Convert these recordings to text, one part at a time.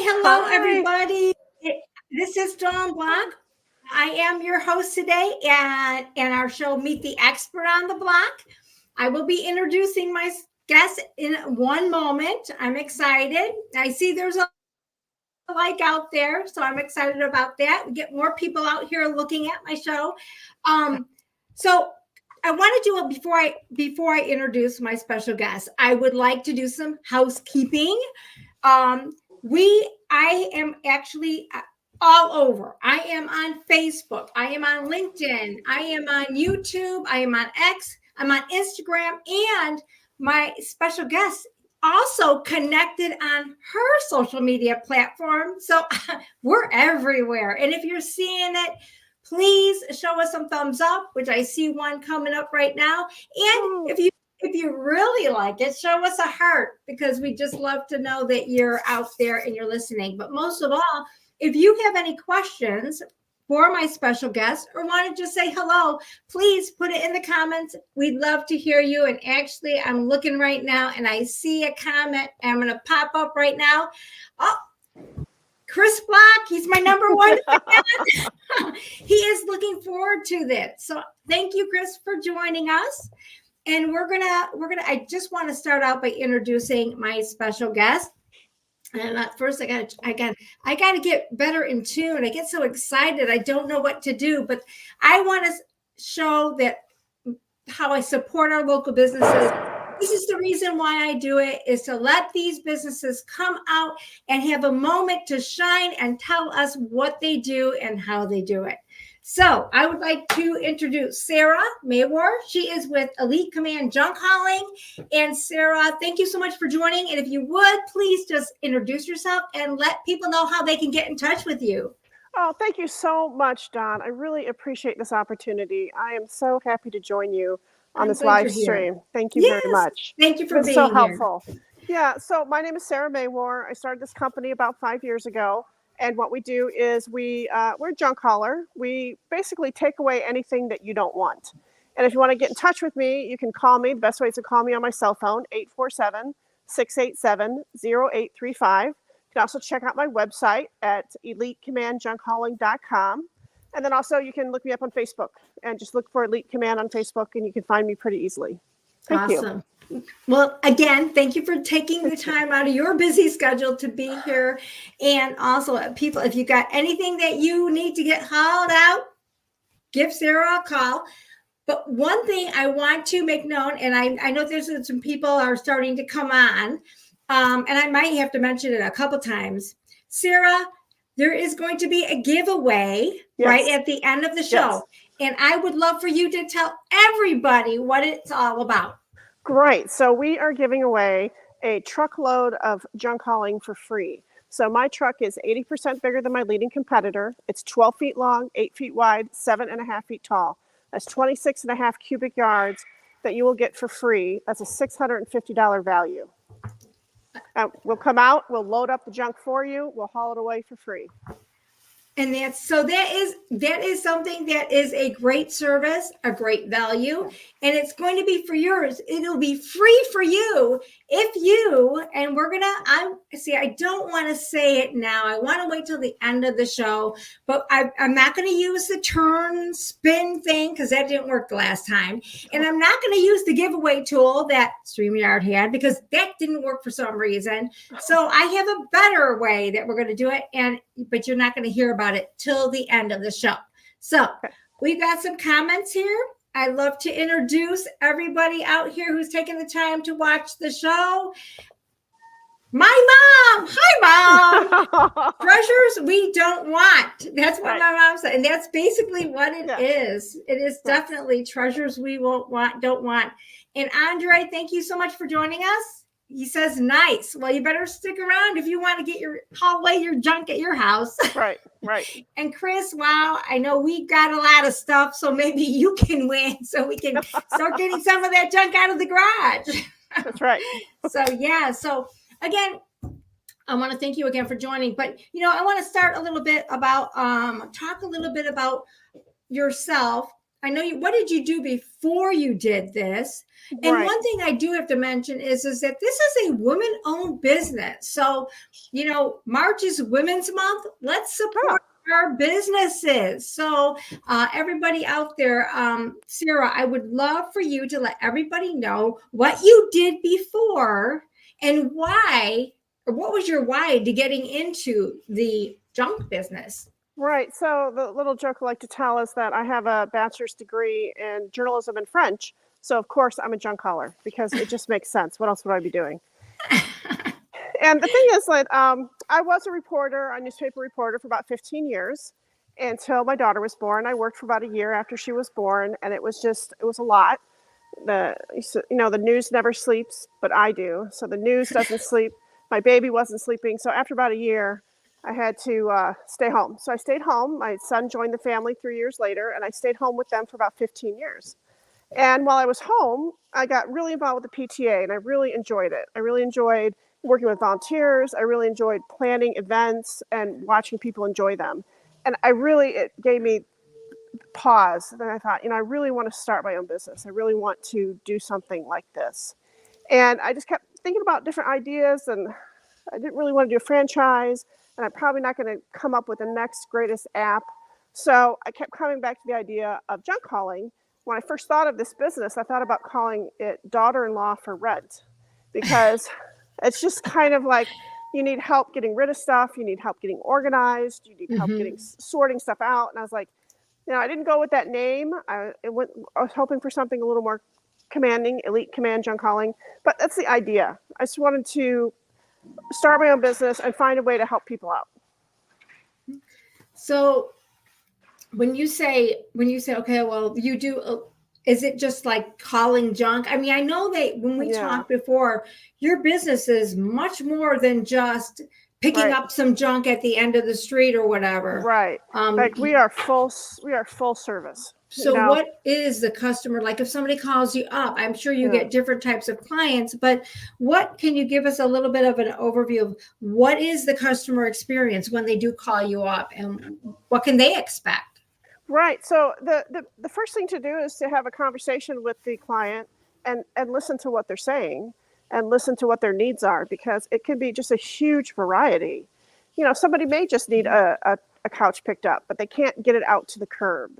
Hello, Hi. everybody. This is Dawn Block. I am your host today and our show, Meet the Expert on the Block. I will be introducing my guest in one moment. I'm excited. I see there's a like out there, so I'm excited about that. We get more people out here looking at my show. So I want to do it before I introduce my special guest. I would like to do some housekeeping. Um, I am actually all over. I am on Facebook. I am on LinkedIn. I am on YouTube. I am on X. I'm on Instagram. And my special guest also connected on her social media platform. So we're everywhere. And if you're seeing it, please show us some thumbs up, which I see one coming up right now. And if you really like it, show us a heart because we just love to know that you're out there and you're listening. But most of all, if you have any questions for my special guest or want to just say hello, please put it in the comments. We'd love to hear you. And actually, I'm looking right now and I see a comment. I'm going to pop up right now. Oh, Chris Block, he's my number one fan. He is looking forward to this. So thank you, Chris, for joining us. And I just want to start out by introducing my special guest. And first I got to get better in tune. I get so excited. I don't know what to do, but I want to show that how I support our local businesses. This is the reason why I do it, is to let these businesses come out and have a moment to shine and tell us what they do and how they do it. So I would like to introduce Sarah Mawhorr. She is with Elite Command Junk Hauling. And Sarah, thank you so much for joining. And if you would, please just introduce yourself and let people know how they can get in touch with you. Oh, thank you so much, Dawn. I really appreciate this opportunity. I am so happy to join you on this live stream. Thank you very much. Thank you for being so here. Helpful. Yeah, so my name is Sarah Mawhorr. I started this company about 5 years ago. And what we do is we're a junk hauler. We basically take away anything that you don't want. And if you want to get in touch with me, you can call me. The best way is to call me on my cell phone, 847-687-0835. You can also check out my website at elitecommandjunkhauling.com. And then also you can look me up on Facebook and just look for Elite Command on Facebook and you can find me pretty easily. Thank you. Well, again, thank you for taking the time out of your busy schedule to be here. And also, people, if you got anything that you need to get hauled out, give Sarah a call. But one thing I want to make known, and I know there's some people are starting to come on, and I might have to mention it a couple times. Sarah, there is going to be a giveaway right at the end of the show. And I would love for you to tell everybody what it's all about. Great. So we are giving away a truckload of junk hauling for free. So my truck is 80% bigger than my leading competitor. It's 12 feet long, 8 feet wide, 7.5 feet tall. That's 26.5 cubic yards that you will get for free. That's a $650 value. We'll come out, we'll load up the junk for you, we'll haul it away for free. And that is something that is a great service, a great value, and it's going to be for yours. It'll be free for you if you, and I don't want to say it now. I want to wait till the end of the show, but I'm not going to use the turn spin thing because that didn't work the last time. And I'm not going to use the giveaway tool that StreamYard had because that didn't work for some reason. So I have a better way that we're going to do it, but you're not going to hear about it till the end of the show. So we've got some comments here. I love to introduce everybody out here who's taking the time to watch the show. My mom. Hi, Mom. Treasures we don't want. That's what my mom said. And that's basically what it is. It is definitely treasures we don't want. And Andre, thank you so much for joining us. He says, nice. Well, you better stick around if you want to get haul away your junk at your house. Right. And Chris, wow, I know we got a lot of stuff, so maybe you can win so we can start getting some of that junk out of the garage. That's right. So again, I want to thank you again for joining. But, I want to start a little bit about, talk a little bit about yourself. I know you. What did you do before you did this? And Right. one thing I do have to mention is that this is a women-owned business. So, March is Women's Month. Let's Oh, support our businesses. So, everybody out there, Sarah, I would love for you to let everybody know what you did before and why, or what was your why to getting into the junk business. right. So the little joke I like to tell is that I have a bachelor's degree in journalism and French. So of course I'm a junk hauler because it just makes sense. What else would I be doing? And the thing is, like, I was a reporter, a newspaper reporter for about 15 years until my daughter was born. I worked for about a year after she was born, and it was a lot. The news never sleeps, but I do. So the news doesn't sleep. My baby wasn't sleeping. So after about a year, I had to stay home. So I stayed home. My son joined the family 3 years later, and I stayed home with them for about 15 years. And while I was home, I got really involved with the PTA, and I really enjoyed it. I really enjoyed working with volunteers. I really enjoyed planning events and watching people enjoy them. And it gave me pause. Then I thought, I really want to start my own business. I really want to do something like this. And I just kept thinking about different ideas, and I didn't really want to do a franchise, and I'm probably not going to come up with the next greatest app. So I kept coming back to the idea of junk hauling. When I first thought of this business, I thought about calling it daughter-in-law for rent, because it's just kind of like you need help getting rid of stuff, you need help getting organized, you need help getting sorting stuff out. And I was like, I didn't go with that name. I was hoping for something a little more commanding, elite command junk hauling. But that's the idea. I just wanted to start my own business and find a way to help people out. So when you say, okay, well, you do, is it just like calling junk? I mean, I know that when we talked before, your business is much more than just picking up some junk at the end of the street or whatever. Right. Like we are full service. So what is the customer like? If somebody calls you up, I'm sure you get different types of clients, but what can you give us a little bit of an overview of what is the customer experience when they do call you up, and what can they expect? Right. So the first thing to do is to have a conversation with the client and listen to what they're saying and listen to what their needs are, because it can be just a huge variety. Somebody may just need a couch picked up, but they can't get it out to the curb,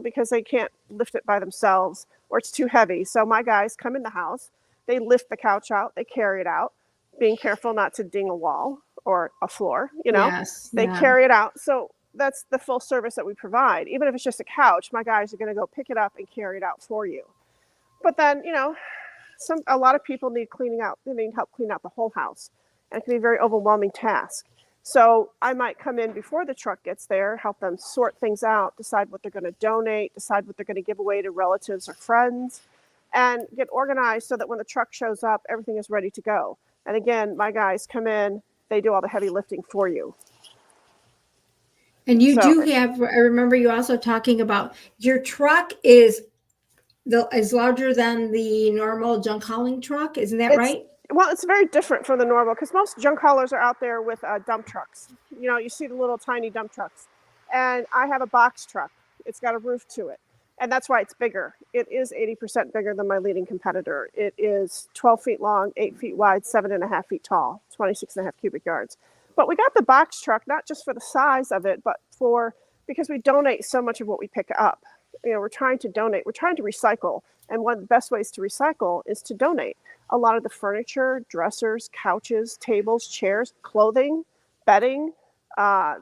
because they can't lift it by themselves or it's too heavy. So my guys come in the house, they lift the couch out, they carry it out, being careful not to ding a wall or a floor, they carry it out. So that's the full service that we provide. Even if it's just a couch, my guys are going to go pick it up and carry it out for you. But then, a lot of people need cleaning out. They need help clean out the whole house, and it can be a very overwhelming task. So I might come in before the truck gets there, help them sort things out, decide what they're going to donate, decide what they're going to give away to relatives or friends, and get organized so that when the truck shows up, everything is ready to go. And again, my guys come in, they do all the heavy lifting for you. And you do have, I remember you also talking about your truck is larger than the normal junk hauling truck. Isn't that right? Well, it's very different from the normal, because most junk haulers are out there with dump trucks. You see the little tiny dump trucks. And I have a box truck. It's got a roof to it. And that's why it's bigger. It is 80% bigger than my leading competitor. It is 12 feet long, 8 feet wide, 7.5 feet tall, 26.5 cubic yards. But we got the box truck not just for the size of it, but because we donate so much of what we pick up. We're trying to donate. We're trying to recycle. And one of the best ways to recycle is to donate. A lot of the furniture, dressers, couches, tables, chairs, clothing, bedding,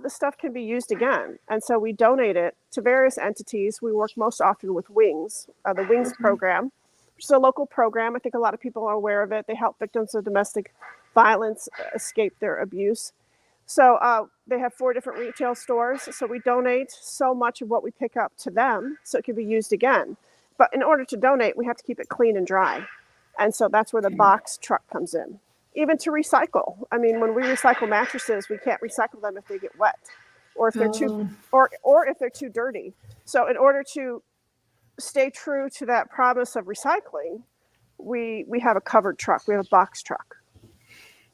this stuff can be used again. And so we donate it to various entities. We work most often with Wings, the Wings program, which is a local program. I think a lot of people are aware of it. They help victims of domestic violence escape their abuse. So they have 4 different retail stores. So we donate so much of what we pick up to them so it can be used again. But in order to donate, we have to keep it clean and dry. And so that's where the box truck comes in. Even to recycle. I mean, when we recycle mattresses, we can't recycle them if they get wet, or if they're or if they're too dirty. So in order to stay true to that promise of recycling, we have a covered truck. We have a box truck.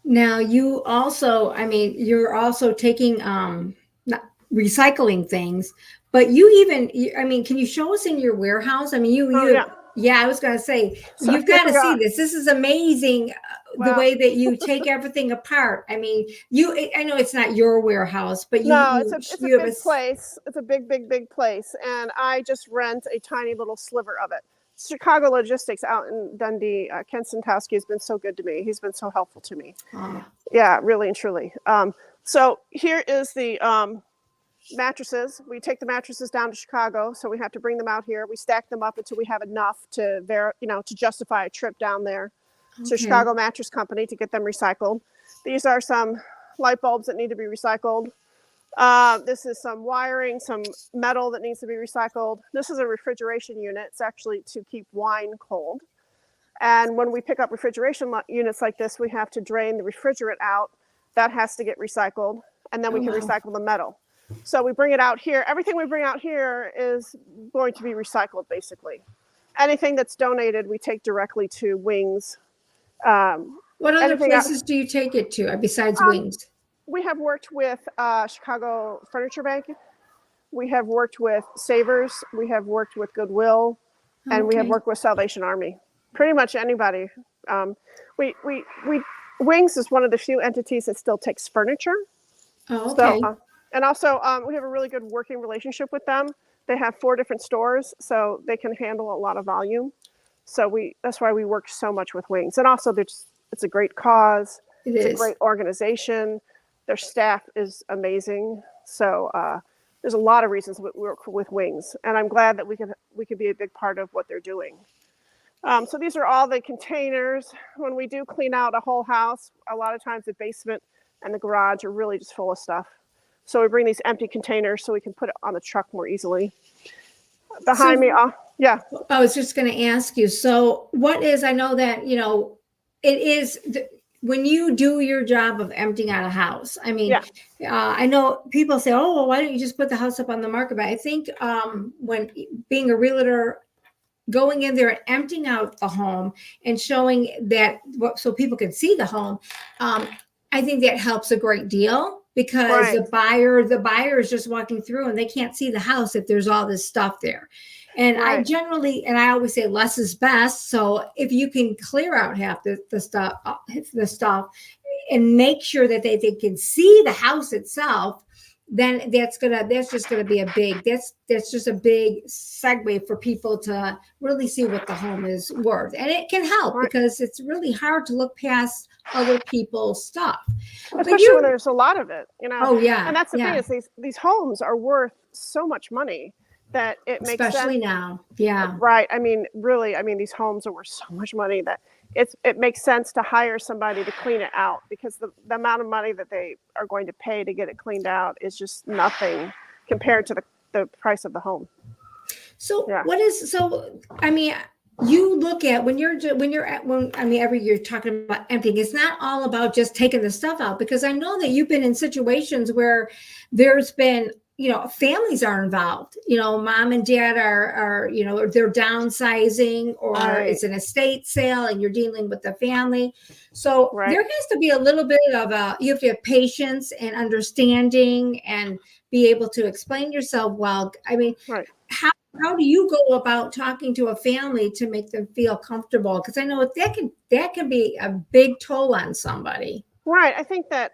Now you also, you're also taking not recycling things, But I mean, can you show us in your warehouse? I mean, Oh, yeah. yeah, I was going to say, So you've here got we to see are. this. This is amazing. The Well, way that you take everything apart. I mean, I know it's not your warehouse, but no, it's a you have big place. It's a big place, and I just rent a tiny little sliver of it. Chicago Logistics out in Dundee, Ken Santowski has been so good to me. He's been so helpful to me. Yeah, really and truly. So here is the mattresses. We take the mattresses down to Chicago, so we have to bring them out here. We stack them up until we have enough to to justify a trip down there to Chicago Mattress Company to get them recycled. These are some light bulbs that need to be recycled. This is some wiring, some metal that needs to be recycled. This is a refrigeration unit. It's actually to keep wine cold. And when we pick up refrigeration units like this, we have to drain the refrigerant out. That has to get recycled, and then we can recycle the metal. So we bring it out here. Everything we bring out here is going to be recycled, basically. Anything that's donated, we take directly to Wings. What other places do you take it to besides Wings? We have worked with Chicago Furniture Bank. We have worked with Savers. We have worked with Goodwill, and we have worked with Salvation Army. Pretty much anybody. Wings is one of the few entities that still takes furniture. Oh, okay. So, and also, we have a really good working relationship with them. They have 4 different stores, so they can handle a lot of volume. So that's why we work so much with Wings. And also, it's a great cause. It's a great organization. Their staff is amazing. So there's a lot of reasons we work with Wings, and I'm glad that we could be a big part of what they're doing. So these are all the containers. When we do clean out a whole house, a lot of times the basement and the garage are really just full of stuff. So we bring these empty containers so we can put it on the truck more easily. Behind me, yeah. I was just going to ask you. So I know that, it is when you do your job of emptying out a house. I mean, I know people say, oh, well, why don't you just put the house up on the market? But I think when being a realtor, going in there and emptying out the home and showing that so people can see the home, I think that helps a great deal, because the buyer is just walking through and they can't see the house if there's all this stuff there. And I always say less is best. So if you can clear out half the stuff and make sure that they can see the house itself, then that's just gonna be that's just a big segue for people to really see what the home is worth. And it can help because it's really hard to look past other people's stuff. Especially when there's a lot of it, Oh yeah. And that's the thing, is these homes are worth so much money that it makes sense. Especially now. Yeah. Right. I mean, really, these homes are worth so much money that it makes sense to hire somebody to clean it out, because the amount of money that they are going to pay to get it cleaned out is just nothing compared to the price of the home. So you look at when you're every year talking about emptying, it's not all about just taking the stuff out, because I know that you've been in situations where there's been, families are involved, mom and dad are they're downsizing, or it's an estate sale and you're dealing with the family. So there has to be a little bit of you have to have patience and understanding and be able to explain yourself well. I mean, how do you go about talking to a family to make them feel comfortable? Because I know that can be a big toll on somebody. Right. I think that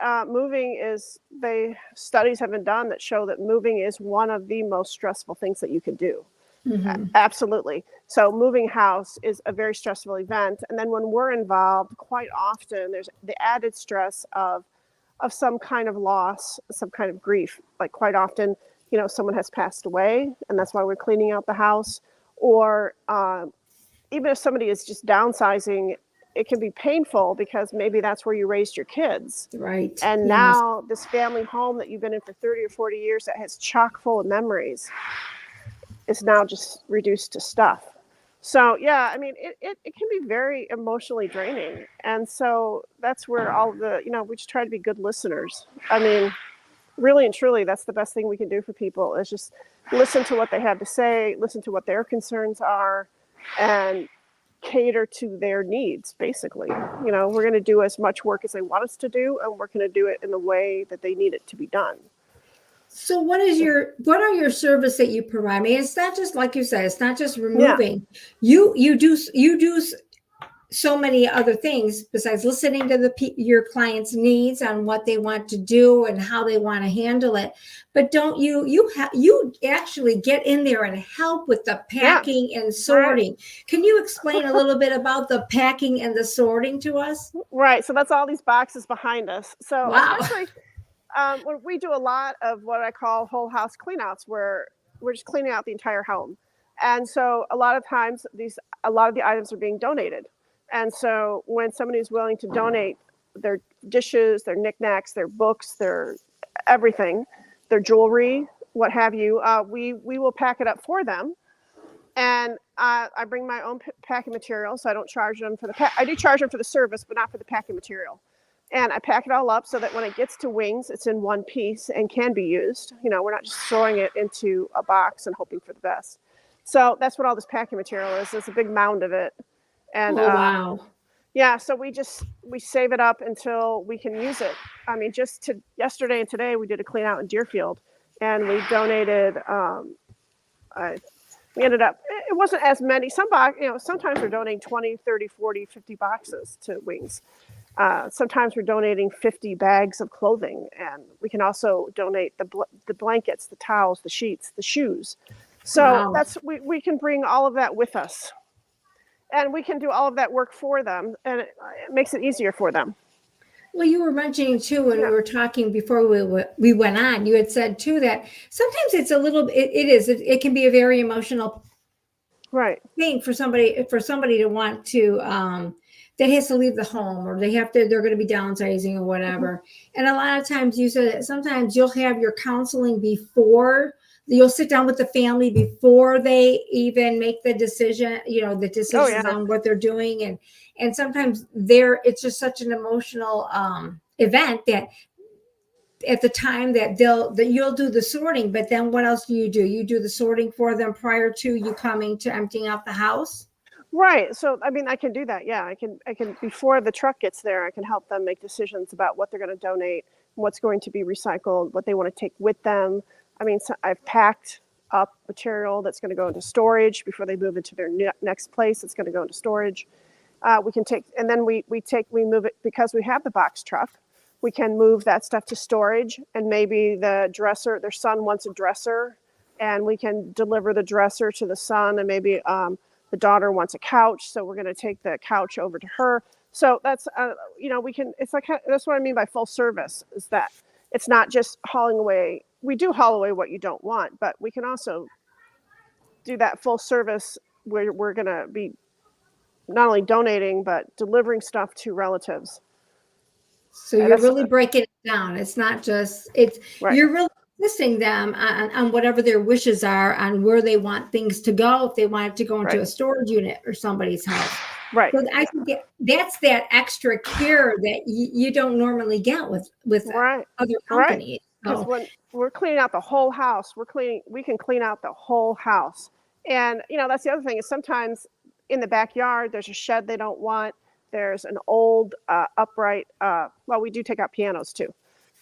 studies have been done that show that moving is one of the most stressful things that you can do. Mm-hmm. Absolutely. So moving house is a very stressful event. And then when we're involved, quite often there's the added stress of some kind of loss, some kind of grief. Like quite often, someone has passed away, and that's why we're cleaning out the house. Or even if somebody is just downsizing, it can be painful because maybe that's where you raised your kids. Right. And now this family home that you've been in for 30 or 40 years that has chock full of memories is now just reduced to stuff. So, yeah, it can be very emotionally draining. And so that's where all we just try to be good listeners. Really and truly, that's the best thing we can do for people, is just listen to what they have to say, listen to what their concerns are, and cater to their needs, basically. We're going to do as much work as they want us to do, and we're going to do it in the way that they need it to be done. So what are your service that you provide? I mean, it's not just like you said, it's not just Yeah. removing. You do so many other things besides listening to your clients' needs on what they want to do and how they want to handle it. But don't you actually get in there and help with the Yeah. packing and Right. sorting. Can you explain a little bit about the packing and the sorting to us? Right. So that's all these boxes behind us. So Wow. especially when we do a lot of what I call whole house cleanouts, where we're just cleaning out the entire home, and so a lot of times a lot of the items are being donated, and so when somebody's willing to donate their dishes, their knickknacks, their books, their everything, their jewelry, what have you, we will pack it up for them, and I bring my own packing material, so I don't charge them for I do charge them for the service, but not for the packing material. And I pack it all up so that when it gets to wings, it's in one piece and can be used. You know, we're not just throwing it into a box and hoping for the best. So that's what all this packing material is. There's a big mound of it, and Oh wow. yeah, so we save it up until we can use it. I mean, just to yesterday and today we did a clean out in Deerfield, and we donated. We ended up, it wasn't as many. Sometimes we're donating 20, 30, 40, 50 boxes to wings. Sometimes we're donating 50 bags of clothing, and we can also donate the blankets, the towels, the sheets, the shoes. So Wow. we can bring all of that with us, and we can do all of that work for them, and it makes it easier for them. Well, you were mentioning too when we Yeah, were talking before we went on. You had said too that sometimes it's a little. It can be a very emotional right. thing for somebody to want to that has to leave the home, or they're going to be downsizing or Hmm. whatever. And a lot of times you said that sometimes you'll have your counseling before you'll sit down with the family before they even make the decision, the Oh decisions yeah, on what they're doing. And sometimes it's just such an emotional event that at the time that you'll do the sorting. But then what else do? You do the sorting for them prior to you coming to emptying out the house? right. So I mean, I can do that. Yeah, I can before the truck gets there, I can help them make decisions about what they're going to donate, what's going to be recycled, what they want to take with them. I mean, so I've packed up material that's going to go into storage before they move into their next place. It's going to go into storage. We can take, and then we move it because we have the box truck. We can move that stuff to storage, and maybe their son wants a dresser, and we can deliver the dresser to the son, and maybe the daughter wants a couch, so we're going to take the couch over to her. So that's we can. It's like that's what I mean by full service, is that it's not just hauling away. We do haul away what you don't want, but we can also do that full service where we're going to be not only donating but delivering stuff to relatives. So And you're that's really breaking it down. It's not just it's right, you're really assisting them on whatever their wishes are on where they want things to go, if they want it to go into right, a storage unit or somebody's house. right, So I think that's that extra care that you don't normally get with right, other right. companies. Because So when we're cleaning out the whole house, we can clean out the whole house. And that's the other thing is sometimes in the backyard there's a shed they don't want. There's an old upright. Well, we do take out pianos too.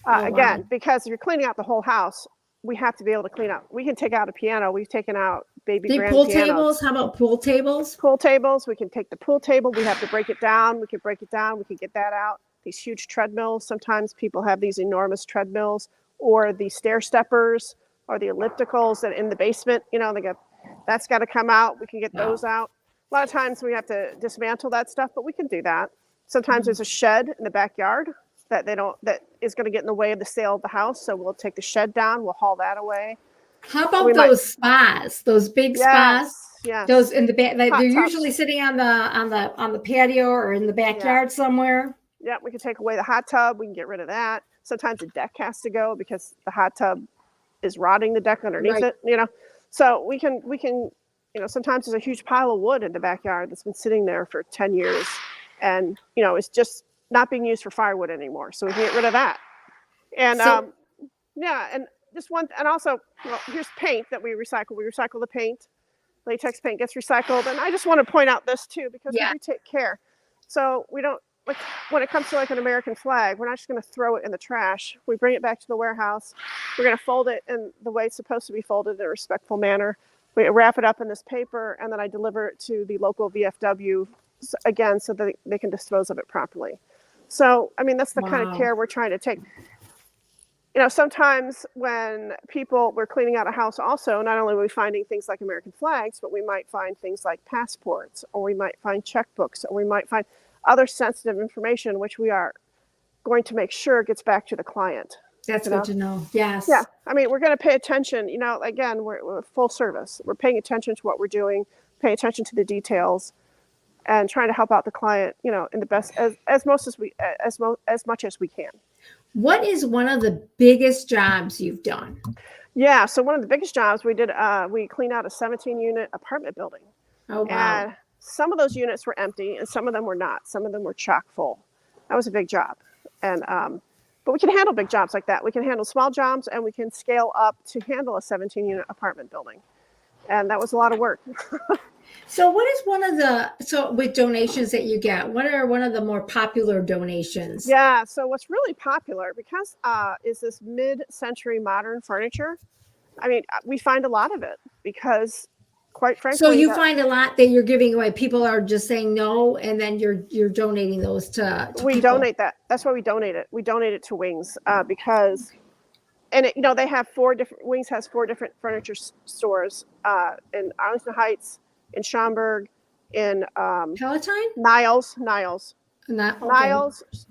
oh wow. Again, because if you're cleaning out the whole house, we have to be able to clean out. We can take out a piano. We've taken out baby The grand pool pianos. tables, how about pool tables? Pool tables, we can take the pool table. We have to break it down. We can break it down. We can get that out. These huge treadmills. Sometimes people have these enormous treadmills, or the stair steppers, or the ellipticals that in the basement. That's got to come out. We can get Wow. those out. A lot of times we have to dismantle that stuff, but we can do that. Sometimes there's a shed in the backyard that is going to get in the way of the sale of the house. So we'll take the shed down. We'll haul that away. How We about might, those spas, those big spas? yes, Those yes, in the back, like they're hot usually tubs. sitting on the patio or in the Yeah. backyard somewhere. Yeah, we can take away the hot tub. We can get rid of that. Sometimes the deck has to go because the hot tub is rotting the deck underneath Right. it. So we can. Sometimes there's a huge pile of wood in the backyard that's been sitting there for 10 years, and it's just not being used for firewood anymore. So we can get rid of that. And So yeah, and just one, and also, well, here's paint that we recycle. We recycle the paint. Latex paint gets recycled, and I just want to point out this too because we yeah. do take care. So we don't like when it comes to like an American flag, we're not just going to throw it in the trash. We bring it back to the warehouse. We're going to fold it in the way it's supposed to be folded in a respectful manner. We wrap it up in this paper, and then I deliver it to the local VFW again so that they can dispose of it properly. So, I mean, that's the kind of care we're trying to take. You know, sometimes when we're cleaning out a house also, not only are we finding things like American flags, but we might find things like passports, or we might find checkbooks, or we might find other sensitive information, which we are going to make sure gets back to the client. That's good to know. Yes. Yeah. I mean, we're going to pay attention, you know, again, we're full service. We're paying attention to what we're doing, paying attention to the details, and trying to help out the client, you know, in the best, as much as we can. What is one of the biggest jobs you've done? Yeah, so one of the biggest jobs we did, we cleaned out a 17-unit apartment building. Oh, wow. And some of those units were empty, and some of them were not. Some of them were chock full. That was a big job. And but we can handle big jobs like that. We can handle small jobs, and we can scale up to handle a 17-unit apartment building. And that was a lot of work. So what is with donations that you get, what are one of the more popular donations? Yeah, so what's really popular because is this mid-century modern furniture. I mean, we find a lot of it because, quite frankly. So you find a lot that you're giving away. People are just saying no, and then you're donating those to we people. Donate that. That's why we donate it. We donate it to Wings because, and it, you know, they have Wings has 4 different furniture stores in Arlington Heights, in Schaumburg, in Palatine? Niles, Okay.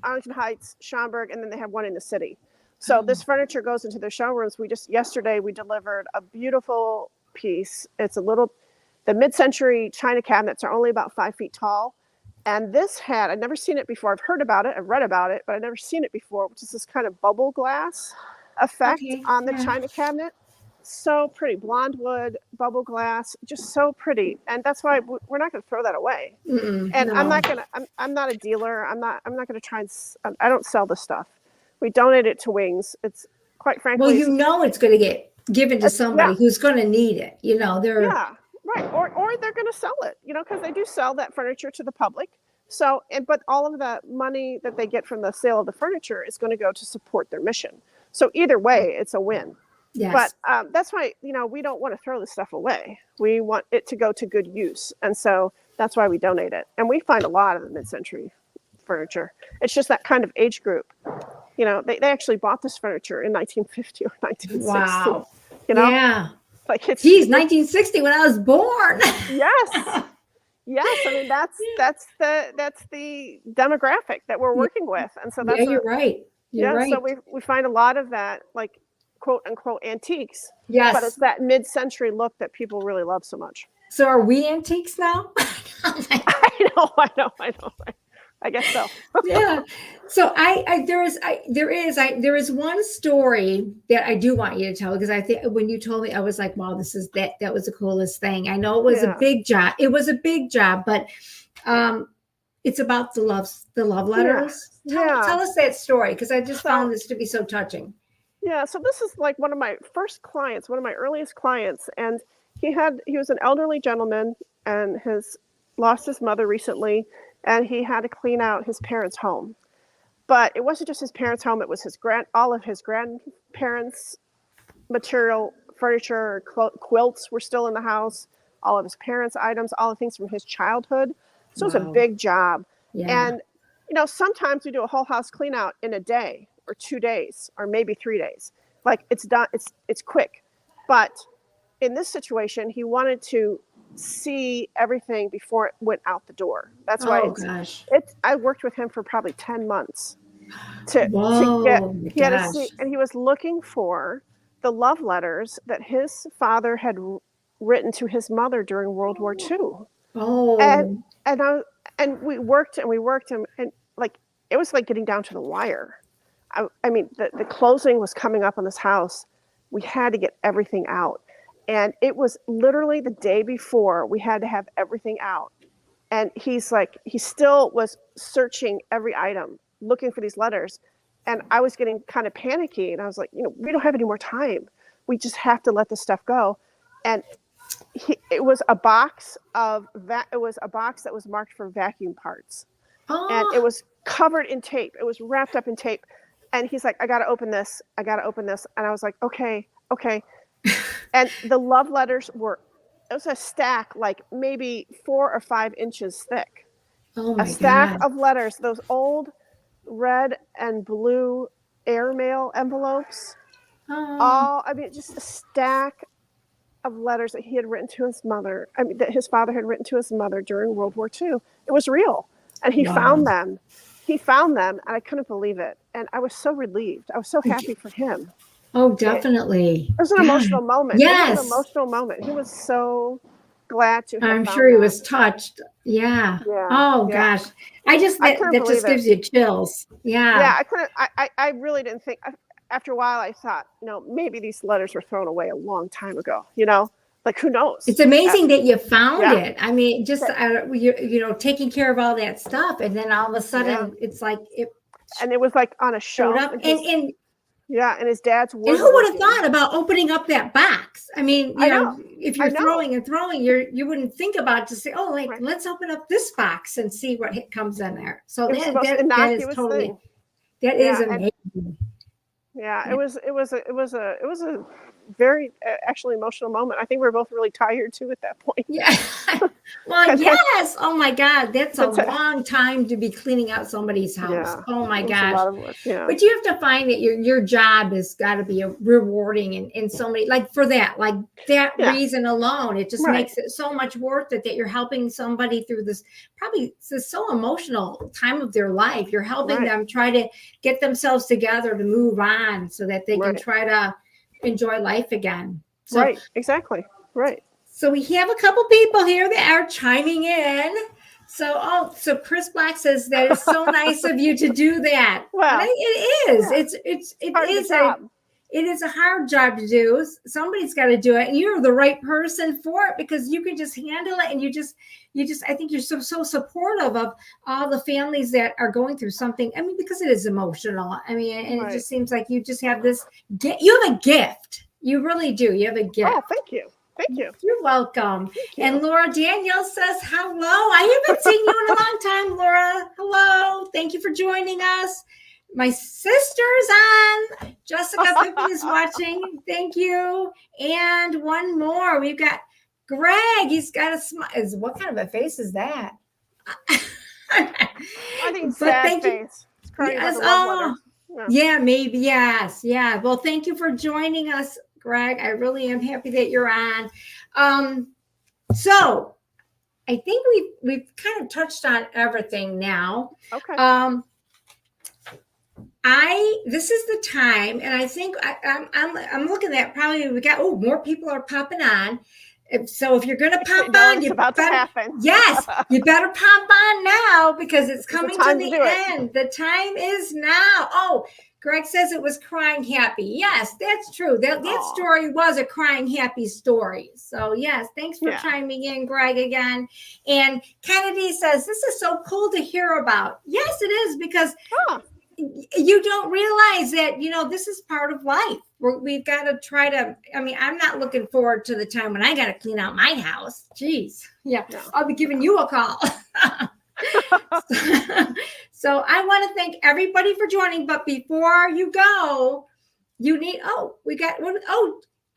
Arlington Heights, Schaumburg, and then they have one in the city. So this furniture goes into their showrooms. Yesterday we delivered a beautiful piece. It's the mid-century china cabinets are only about 5 feet tall. And I'd never seen it before. I've heard about it, I've read about it, but I've never seen it before, which is this kind of bubble glass effect on the china cabinet. So pretty, blonde wood, bubble glass, just so pretty. And that's why we're not going to throw that away. And no. I'm not a dealer. I'm not going to try I don't sell this stuff. We donate it to Wings. It's quite frankly. Well, you know, it's going to get given to somebody who's going to need it. You know, yeah, right. Or they're going to sell it, you know, because they do sell that furniture to the public. So, but all of the money that they get from the sale of the furniture is going to go to support their mission. So either way, it's a win. Yes. But that's why, you know, we don't want to throw this stuff away. We want it to go to good use. And so that's why we donate it. And we find a lot of the mid-century furniture. It's just that kind of age group. You know, they actually bought this furniture in 1950 or 1960. Wow. You know? Yeah. Like 1960 when I was born. Yes. Yes. I mean, that's the demographic that we're working with. And so that's you're right. You're right. So we find a lot of that, like, quote unquote antiques. Yes. But it's that mid-century look that people really love so much. So are we antiques now? I know. I guess so. Yeah. So there is one story that I do want you to tell, because I think when you told me, I was like, wow, that was the coolest thing. I know it was a big job. It was a big job, but it's about the love letters. Tell us that story, because I just found this to be so touching. Yeah, so this is like one of my first clients, one of my earliest clients, and he was an elderly gentleman and lost his mother recently, and he had to clean out his parents' home. But it wasn't just his parents' home; it was all of his grandparents' material, furniture, quilts were still in the house. All of his parents' items, all the things from his childhood. So it was a big job. Yeah. And you know, sometimes we do a whole house clean out in a day, or 2 days, or maybe 3 days. Like, it's done, it's quick. But in this situation, he wanted to see everything before it went out the door. That's why I worked with him for probably 10 months to get, he had to see, and he was looking for the love letters that his father had written to his mother during World War II. Oh. And we worked and like, it was like getting down to the wire. I mean, the closing was coming up on this house. We had to get everything out. And it was literally the day before we had to have everything out. And he still was searching every item, looking for these letters. And I was getting kind of panicky. And I was like, you know, we don't have any more time. We just have to let this stuff go. And it was a box that was marked for vacuum parts. And it was covered in tape. It was wrapped up in tape. And he's like, I got to open this. I got to open this. And I was like, okay. And the love letters it was a stack, like maybe 4 or 5 inches thick. Oh A my stack God. of letters, those old red and blue airmail envelopes. Oh, Just a stack of letters that he had written to his mother. That his father had written to his mother during World War II. It was real. And he found them. And I couldn't believe it. And I was so relieved. I was so happy for him. Oh, definitely. It was an emotional moment. Yes. It was an emotional moment. He was so glad to have I'm found sure he that. was touched. Yeah. Yeah. Oh yeah. gosh. That just gives you chills. Yeah. Yeah, I couldn't. I really didn't think. After a while, I thought, maybe these letters were thrown away a long time ago. Like who knows? It's amazing that you found it. I mean, just taking care of all that stuff, and then all of a sudden, it's like it. And it was like on a showed shelf. up, and his dad's. And who would have thought about opening up that box? I mean, if you're throwing and throwing, you wouldn't think about to say, oh, let's open up this box and see what comes in there. So that is totally thing. That is amazing. Yeah, it was a very actually emotional moment. I think we were both really tired too at that point. Yeah. Well, yes. Oh my God, that's a long time to be cleaning out somebody's house. Yeah, oh my gosh. A lot of work. Yeah. But you have to find that your job has got to be rewarding in so many, like for that reason alone, it just makes it so much worth it that you're helping somebody through this so emotional time of their life. You're helping them try to get themselves together to move on so that they can try to enjoy life again. So, exactly. Right. So we have a couple people here that are chiming in. So Chris Black says that it's so nice of you to do that. Well, it is. Yeah. It is a hard job to do. Somebody's got to do it, and you're the right person for it because you can just handle it, and you just. I think you're so supportive of all the families that are going through something. I mean, because it is emotional. I mean, and it just seems like you just have this. You have a gift. You really do. You have a gift. Oh, thank you. Thank you. You're welcome. You. And Laura Danielle says, hello. I haven't seen you in a long time, Laura. Hello. Thank you for joining us. My sister's on. Jessica Pippin is watching. Thank you. And one more. We've got Greg. He's got a smile. What kind of a face is that? I think it's sad face. It's crying about the love letter. Yeah, maybe. Yes. Yeah. Well, thank you for joining us, Greg. I really am happy that you're on. So I think we've kind of touched on everything now. Okay. This is the time, and I think I'm looking at probably we got more people are popping on. So if you're going to pop on, you about better, to happen. Yes, you better pop on now because it's coming to the end. The time is now. Oh, Greg says it was crying happy. Yes, that's true. That story was a crying happy story. So yes, thanks for chiming in, Greg, again. And Kennedy says, this is so cool to hear about. Yes, it is because you don't realize that, this is part of life. We've got to try to, I'm not looking forward to the time when I got to clean out my house. Jeez. Yeah. No. I'll be giving you a call. So I want to thank everybody for joining. But before you go,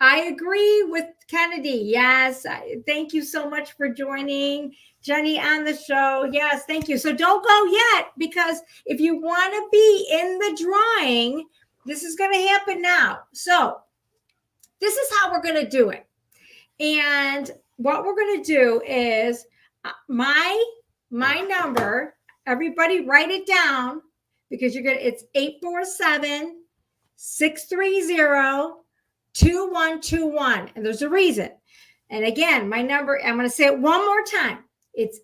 I agree with Kennedy. Yes. Thank you so much for joining Jenny on the show. Yes. Thank you. So don't go yet, because if you want to be in the drawing, this is going to happen now. So this is how we're going to do it. And what we're going to do is my number, everybody write it down, because it's 847-630-2121. And there's a reason. And again, my number, I'm going to say it one more time. It's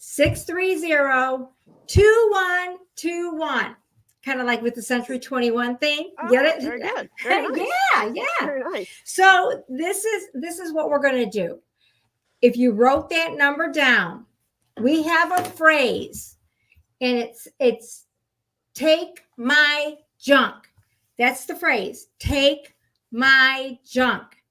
847-630-2121. Kind of like with the Century 21 thing. Get it? Very good. Very nice. Yeah. Very nice. So this is what we're going to do. If you wrote that number down, we have a phrase, and it's take my junk. That's the phrase. Take my junk.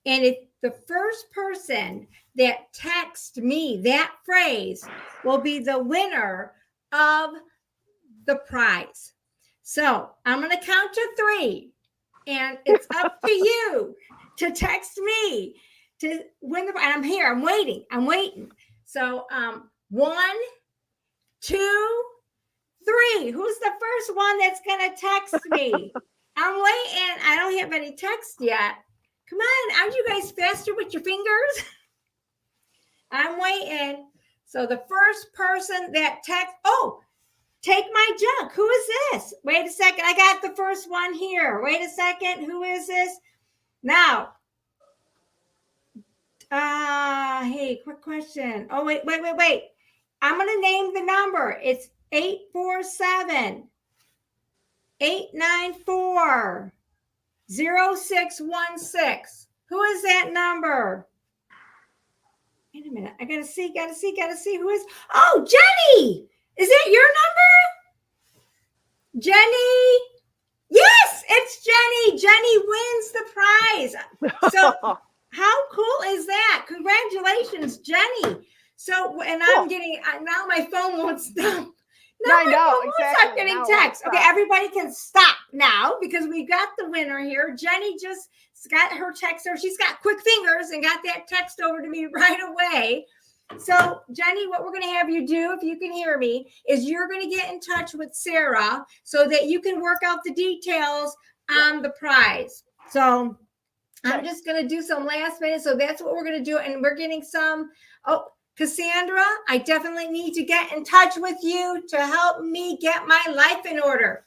And if the first person that texts me that phrase will be the winner of the prize. So I'm going to count to 3, and it's up to you to text me to win the prize. I'm here. I'm waiting. So 1, 2, 3. Who's the first one that's going to text me? I'm waiting. I don't have any text yet. Come on. Aren't you guys faster with your fingers? I'm waiting. So the first person that text, take my junk. Who is this? Wait a second. I got the first one here. Wait a second. Who is this? Now, hey, quick question. Oh, wait. I'm going to name the number. It's 847 894 0616. Who is that number? Wait a minute. I gotta see who is. Oh, Jenny! Is that your number? Jenny? Yes, it's Jenny. Jenny wins the prize. So how cool is that? Congratulations, Jenny. So, and I'm getting, now my phone won't stop. I know, exactly. I'm getting text. Okay, everybody can stop now because we got the winner here. Jenny just got her text. She's got quick fingers and got that text over to me right away. So, Jenny, what we're going to have you do, if you can hear me, is you're going to get in touch with Sarah so that you can work out the details on the prize. So, I'm just going to do some last minute. So that's what we're going to do. And we're getting some, Cassandra, I definitely need to get in touch with you to help me get my life in order.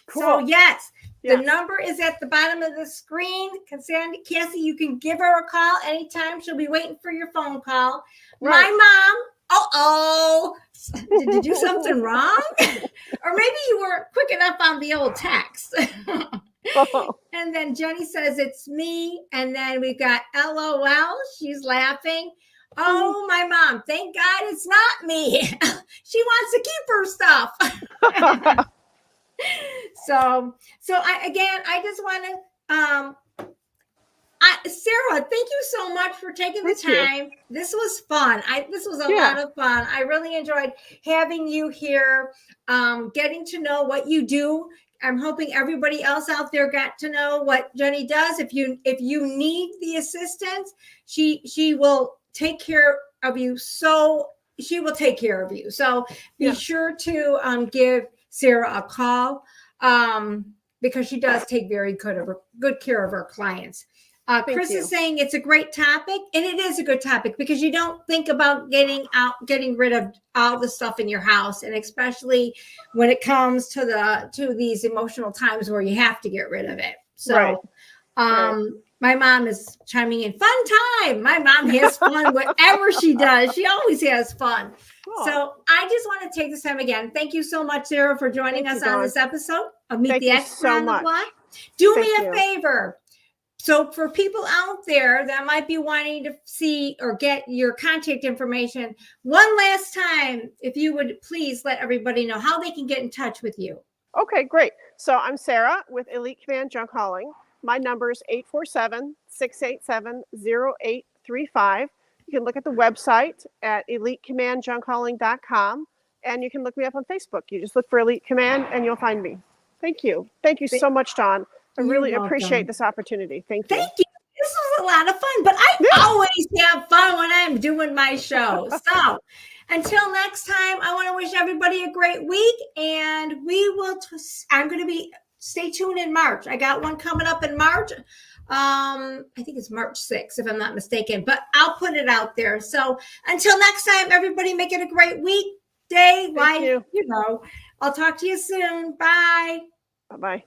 Cool. So yes, the number is at the bottom of the screen. Cassandra, Cassie, you can give her a call anytime. She'll be waiting for your phone call. Right. My mom, did you do something wrong? Or maybe you weren't quick enough on the old text. And then Jenny says it's me. And then we've got LOL. She's laughing. Oh, my mom. Thank God it's not me. She wants to keep her stuff. So I just want to, Sarah, thank you so much for taking the time. This was fun. This was a lot of fun. I really enjoyed having you here, getting to know what you do. I'm hoping everybody else out there got to know what Jenny does. If you need the assistance, she will take care of you. So she will take care of you. So be sure to give Sarah a call because she does take very good care of her clients. Chris is saying it's a great topic, and it is a good topic because you don't think about getting rid of all the stuff in your house, and especially when it comes to these emotional times where you have to get rid of it. So, my mom is chiming in. Fun time. My mom has fun. Whatever she does, she always has fun. Cool. So I just want to take this time again. Thank you so much, Sarah, for joining us on this episode of Meet the Expert on the Block. Do me a favor. So for people out there that might be wanting to see or get your contact information, one last time, if you would please let everybody know how they can get in touch with you. Okay, great. So I'm Sarah with Elite Command Junk Hauling. My number is 847-687-0835. You can look at the website at elitecommandjunkhauling.com, and you can look me up on Facebook. You just look for Elite Command and you'll find me. Thank you. Thank you so much, Dawn. I really appreciate this opportunity. Thank you. Thank you. This was a lot of fun, but I always have fun when I'm doing my show. So until next time, I want to wish everybody a great week, and I'm going to be, stay tuned in March. I got one coming up in March. I think it's March 6th, if I'm not mistaken, but I'll put it out there. So until next time, everybody make it a great week, day, life, I'll talk to you soon. Bye. Bye-bye.